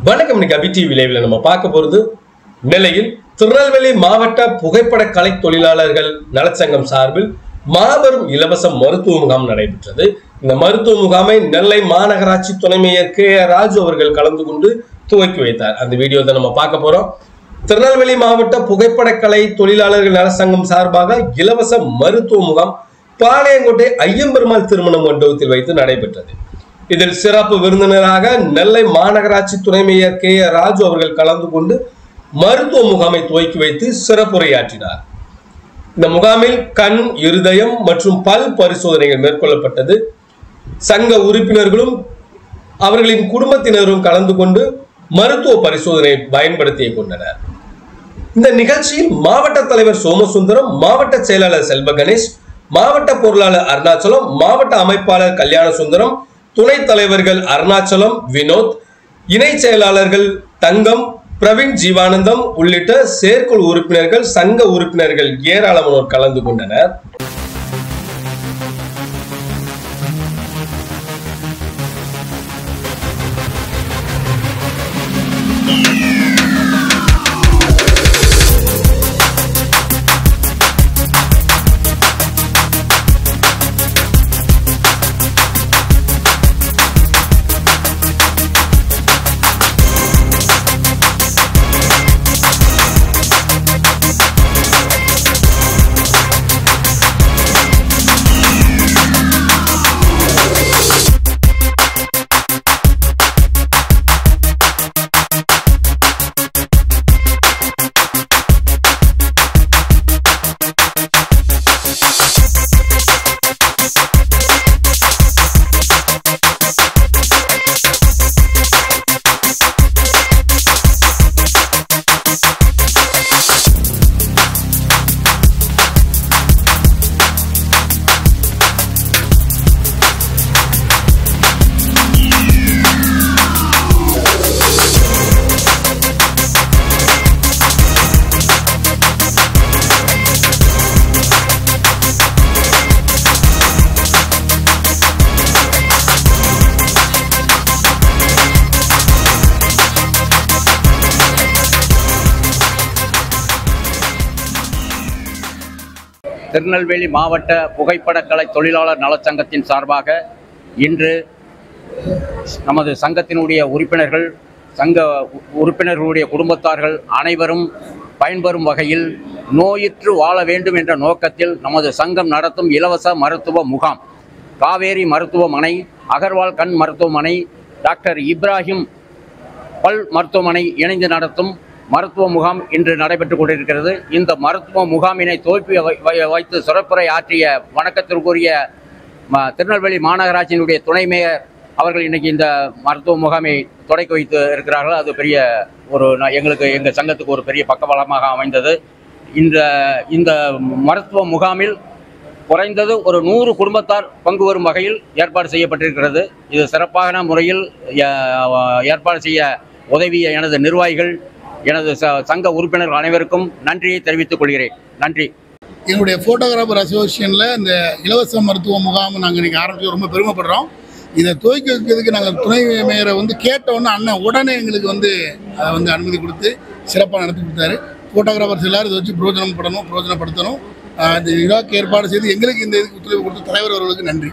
வணக்கம். இன்னைக்கு அபி டிவி லைவ்ல நம்ம பார்க்க போறது நெல்லையில் திருநெல்வேலி மாவட்ட புகைப்பட கலை தொழிலாளர்கள் நலச்சங்கம் சார்பில் மாபெரும் இலவச மருத்துவ முகாம் நடைபெற்றது. இந்த மருத்துவ முகாமை நெல்லை மாநகராட்சி துணை மேயர் ராஜு அவர்கள் கலந்து கொண்டு துவக்கி வைத்தார். அந்த வீடியோ தான் நம்ம பார்க்க போறோம். திருநெல்வேலி மாவட்ட புகைப்பட கலை தொழிலாளர்கள் நலச்சங்கம் சார்பாக இலவச மருத்துவ முகாம் பாளையங்கோட்டை ஐயம்பெருமாள் திருமண மண்டபத்தில் வைத்து நடைபெற்றது. இதில் சிறப்பு விருந்தினராக நெல்லை மாநகராட்சி துணை மேயர் ராஜு அவர்கள் கலந்து கொண்டு மருத்துவ முகாமை துவக்கி வைத்து சிறப்புரையாற்றினார். இந்த முகாமில் கண், இருதயம் மற்றும் பல் பரிசோதனைகள் மேற்கொள்ளப்பட்டது. சங்க உறுப்பினர்களும் அவர்களின் குடும்பத்தினரும் கலந்து கொண்டு மருத்துவ பரிசோதனை பயன்படுத்திக் கொண்டனர். இந்த நிகழ்ச்சியில் மாவட்ட தலைவர் சோமசுந்தரம், மாவட்ட செயலாளர் செல்வ கணேஷ், மாவட்ட பொருளாளர் அருணாச்சலம், மாவட்ட அமைப்பாளர் கல்யாண சுந்தரம், துணைத் தலைவர்கள் அருணாச்சலம், வினோத், இணை செயலாளர்கள் தங்கம், பிரவீன், ஜீவானந்தம் உள்ளிட்ட செயற்குழு உறுப்பினர்கள், சங்க உறுப்பினர்கள் ஏராளமானோர் கலந்து கொண்டனர். திருநெல்வேலி மாவட்ட புகைப்படக்கலை தொழிலாளர் நலச்சங்கத்தின் சார்பாக இன்று நமது சங்கத்தினுடைய உறுப்பினர்கள், சங்க உறுப்பினர்களுடைய குடும்பத்தார்கள் அனைவரும் பயன்பெறும் வகையில் நோயுற்று வாழ வேண்டும் என்ற நோக்கத்தில் நமது சங்கம் நடத்தும் இலவச மருத்துவ முகாம் காவேரி மருத்துவமனை, அகர்வால் கண் மருத்துவமனை, டாக்டர் இப்ராஹிம் பல் மருத்துவமனை இணைந்து நடத்தும் மருத்துவ முகாம் இன்று நடைபெற்றுக் கொண்டிருக்கிறது. இந்த மருத்துவ முகாமினை துவக்கி வைத்து சிறப்புரை ஆற்றிய வணக்கத்திற்குரிய திருநெல்வேலி மாநகராட்சியினுடைய துணை மேயர் அவர்கள் இன்னைக்கு இந்த மருத்துவ முகாமை தொடக்கி வைத்து இருக்கிறார்கள். அது பெரிய எங்கள் சங்கத்துக்கு ஒரு பெரிய பக்கபலமாக அமைந்தது. இந்த மருத்துவ முகாமில் குறைந்தது ஒரு 100 குடும்பத்தார் பங்கு வரும் வகையில் ஏற்பாடு செய்யப்பட்டிருக்கிறது. இது சிறப்பான முறையில் ஏற்பாடு செய்ய உதவிய எனது நிர்வாகிகள், எனது சங்க உறுப்பினர்கள் அனைவருக்கும் நன்றியை தெரிவித்துக் கொள்கிறேன். நன்றி. எங்களுடைய ஃபோட்டோகிராஃபர் அசோசியேஷனில் இந்த இலவச மருத்துவ முகாம் நாங்கள் இன்றைக்கி ஆரம்பித்து ரொம்ப பெருமைப்படுறோம். இதை துவக்கி வைக்கிறதுக்கு நாங்கள் துணை மேயரை கேட்டோன்னே அண்ணன் உடனே எங்களுக்கு அதை அனுமதி கொடுத்து சிறப்பாக நடத்தி கொடுத்தாரு. ஃபோட்டோகிராஃபர்ஸ் எல்லோரும் இதை வச்சு பிரயோஜனப்படுத்தணும். இந்த விழாக்கு ஏற்பாடு செய்து எங்களுக்கு இந்த இதுக்கு ஒத்துழைப்பு கொடுத்த தலைவர் அவர்களுக்கு நன்றி.